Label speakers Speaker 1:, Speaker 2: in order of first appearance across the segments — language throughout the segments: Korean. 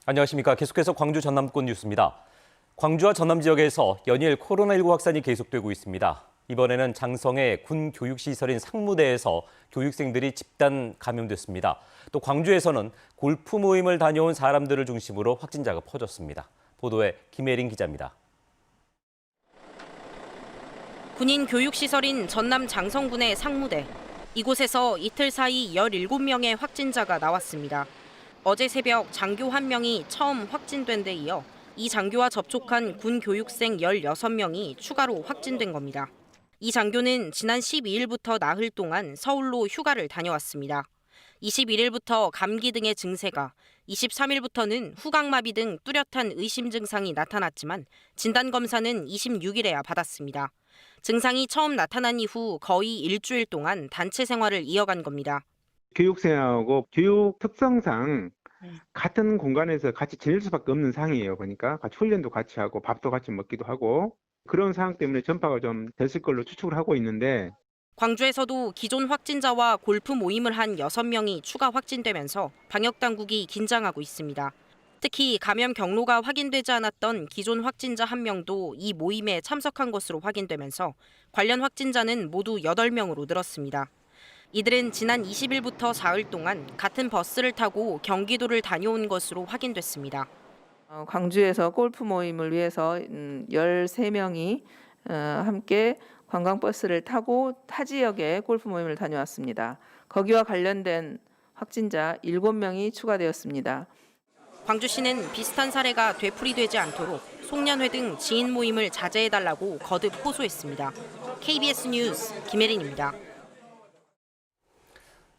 Speaker 1: 안녕하십니까. 계속해서 광주 전남권 뉴스입니다. 광주와 전남 지역에서 연일 코로나19 확산이 계속되고 있습니다. 이번에는 장성의 군 교육시설인 상무대에서 교육생들이 집단 감염됐습니다. 또 광주에서는 골프 모임을 다녀온 사람들을 중심으로 확진자가 퍼졌습니다. 보도에 김혜린 기자입니다.
Speaker 2: 군인 교육시설인 전남 장성군의 상무대. 이곳에서 이틀 사이 17명의 확진자가 나왔습니다. 어제 새벽 장교 1명이 처음 확진된 데 이어 이 장교와 접촉한 군 교육생 16명이 추가로 확진된 겁니다. 이 장교는 지난 12일부터 나흘 동안 서울로 휴가를 다녀왔습니다. 21일부터 감기 등의 증세가, 23일부터는 후각마비 등 뚜렷한 의심 증상이 나타났지만 진단검사는 26일에야 받았습니다. 증상이 처음 나타난 이후 거의 일주일 동안 단체 생활을 이어간 겁니다.
Speaker 3: 교육생하고 교육 특성상 같은 공간에서 같이 지낼 수밖에 없는 상황이에요. 보니까 같이 훈련도 같이 하고 밥도 같이 먹기도 하고 그런 상황 때문에 전파가 좀 됐을 걸로 추측을 하고 있는데
Speaker 2: 광주에서도 기존 확진자와 골프 모임을 한 6명이 추가 확진되면서 방역당국이 긴장하고 있습니다. 특히 감염 경로가 확인되지 않았던 기존 확진자 1명도 이 모임에 참석한 것으로 확인되면서 관련 확진자는 모두 8명으로 늘었습니다. 이들은 지난 20일부터 사흘 동안 같은 버스를 타고 경기도를 다녀온 것으로 확인됐습니다.
Speaker 4: 광주에서 골프 모임을 위해서 13명이 함께 관광버스를 타고 타 지역에 골프 모임을 다녀왔습니다. 거기와 관련된 확진자 7명이 추가되었습니다.
Speaker 2: 광주시는 비슷한 사례가 되풀이되지 않도록 송년회 등 지인 모임을 자제해달라고 거듭 호소했습니다. KBS 뉴스 김혜린입니다.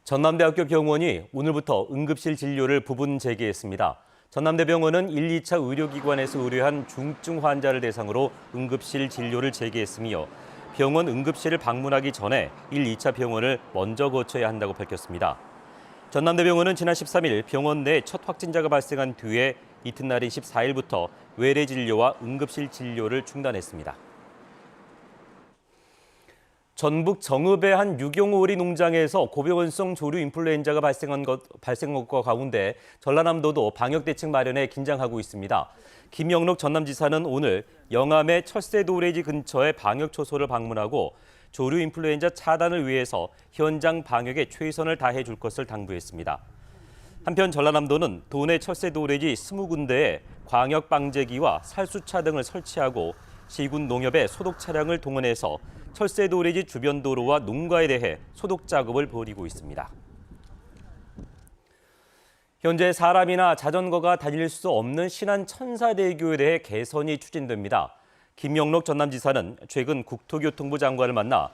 Speaker 1: 전남대학교 병원이 오늘부터 응급실 진료를 부분 재개했습니다. 전남대병원은 1, 2차 의료기관에서 의뢰한 중증 환자를 대상으로 응급실 진료를 재개했으며 병원 응급실을 방문하기 전에 1, 2차 병원을 먼저 거쳐야 한다고 밝혔습니다. 전남대병원은 지난 13일 병원 내 첫 확진자가 발생한 뒤에 이튿날인 14일부터 외래 진료와 응급실 진료를 중단했습니다. 전북 정읍의 한 유경오리 농장에서 고병원성 조류 인플루엔자가 발생한 것과 가운데 전라남도도 방역 대책 마련에 긴장하고 있습니다. 김영록 전남지사는 오늘 영암의 철새도래지 근처의 방역 초소를 방문하고 조류 인플루엔자 차단을 위해서 현장 방역에 최선을 다해 줄 것을 당부했습니다. 한편 전라남도는 도내 철새도래지 20군데에 광역 방제기와 살수차 등을 설치하고 시군 농협의 소독 차량을 동원해서 철새도래지 주변 도로와 농가에 대해 소독 작업을 벌이고 있습니다. 현재 사람이나 자전거가 다닐 수 없는 신안 천사대교에 대해 개선이 추진됩니다. 김영록 전남지사는 최근 국토교통부 장관을 만나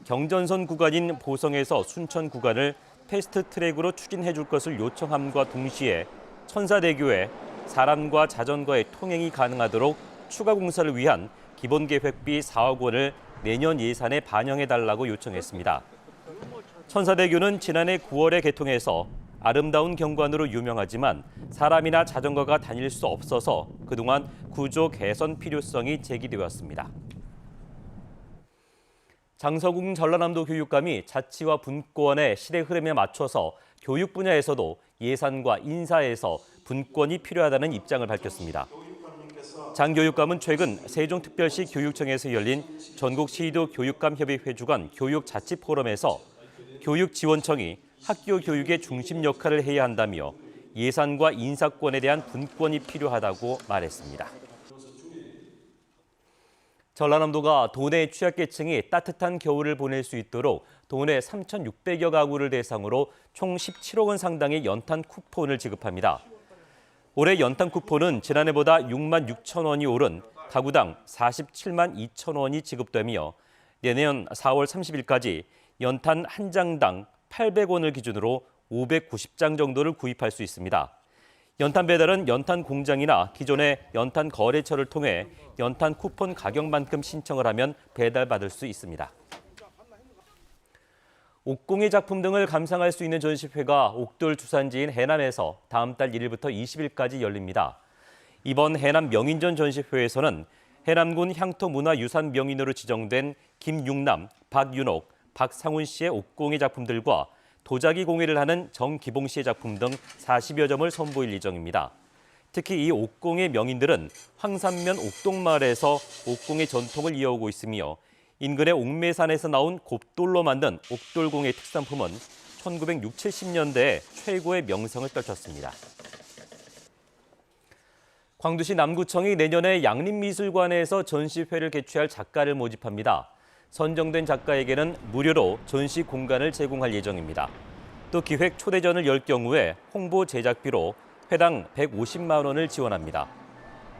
Speaker 1: 경전선 구간인 보성에서 순천 구간을 패스트트랙으로 추진해 줄 것을 요청함과 동시에 천사대교에 사람과 자전거의 통행이 가능하도록 추가 공사를 위한 기본계획비 4억 원을 내년 예산에 반영해달라고 요청했습니다. 천사대교는 지난해 9월에 개통해서 아름다운 경관으로 유명하지만 사람이나 자전거가 다닐 수 없어서 그동안 구조 개선 필요성이 제기되었습니다. 장서궁 전라남도 교육감이 자치와 분권의 시대 흐름에 맞춰서 교육 분야에서도 예산과 인사에서 분권이 필요하다는 입장을 밝혔습니다. 장 교육감은 최근 세종특별시 교육청에서 열린 전국시도 교육감협의회 주관 교육자치포럼에서 교육지원청이 학교 교육의 중심 역할을 해야 한다며 예산과 인사권에 대한 분권이 필요하다고 말했습니다. 전라남도가 도내 취약계층이 따뜻한 겨울을 보낼 수 있도록 도내 3,600여 가구를 대상으로 총 17억 원 상당의 연탄 쿠폰을 지급합니다. 올해 연탄 쿠폰은 지난해보다 6만 6천 원이 오른 가구당 47만 2천 원이 지급되며 내년 4월 30일까지 연탄 한 장당 800원을 기준으로 590장 정도를 구입할 수 있습니다. 연탄 배달은 연탄 공장이나 기존의 연탄 거래처를 통해 연탄 쿠폰 가격만큼 신청을 하면 배달받을 수 있습니다. 옥공예 작품 등을 감상할 수 있는 전시회가 옥돌 주산지인 해남에서 다음 달 1일부터 20일까지 열립니다. 이번 해남 명인전 전시회에서는 해남군 향토문화유산 명인으로 지정된 김육남, 박윤옥, 박상훈 씨의 옥공예 작품들과 도자기 공예를 하는 정기봉 씨의 작품 등 40여 점을 선보일 예정입니다. 특히 이 옥공의 명인들은 황산면 옥동마을에서 옥공의 전통을 이어오고 있으며 인근의 옥매산에서 나온 곱돌로 만든 옥돌공의 특산품은 1960, 70년대에 최고의 명성을 떨쳤습니다. 광주시 남구청이 내년에 양림미술관에서 전시회를 개최할 작가를 모집합니다. 선정된 작가에게는 무료로 전시 공간을 제공할 예정입니다. 또 기획 초대전을 열 경우에 홍보 제작비로 회당 150만 원을 지원합니다.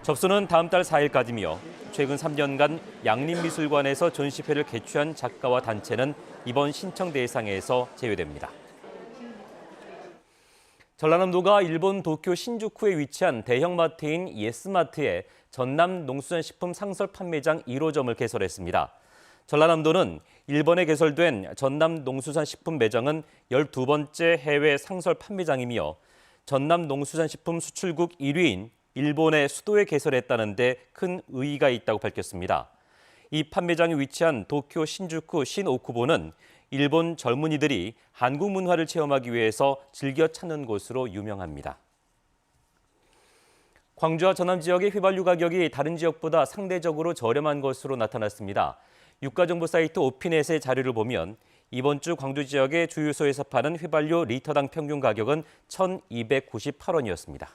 Speaker 1: 접수는 다음 달 4일까지며 최근 3년간 양림미술관에서 전시회를 개최한 작가와 단체는 이번 신청 대상에서 제외됩니다. 전라남도가 일본 도쿄 신주쿠에 위치한 대형마트인 예스마트에 전남 농수산식품 상설 판매장 1호점을 개설했습니다. 전라남도는 일본에 개설된 전남 농수산식품 매장은 12번째 해외 상설 판매장이며 전남 농수산식품 수출국 1위인 일본의 수도에 개설했다는 데 큰 의의가 있다고 밝혔습니다. 이 판매장이 위치한 도쿄 신주쿠 신오쿠보는 일본 젊은이들이 한국 문화를 체험하기 위해서 즐겨 찾는 곳으로 유명합니다. 광주와 전남 지역의 휘발유 가격이 다른 지역보다 상대적으로 저렴한 것으로 나타났습니다. 유가정보 사이트 오피넷의 자료를 보면 이번 주 광주 지역의 주유소에서 파는 휘발유 리터당 평균 가격은 1,298원이었습니다.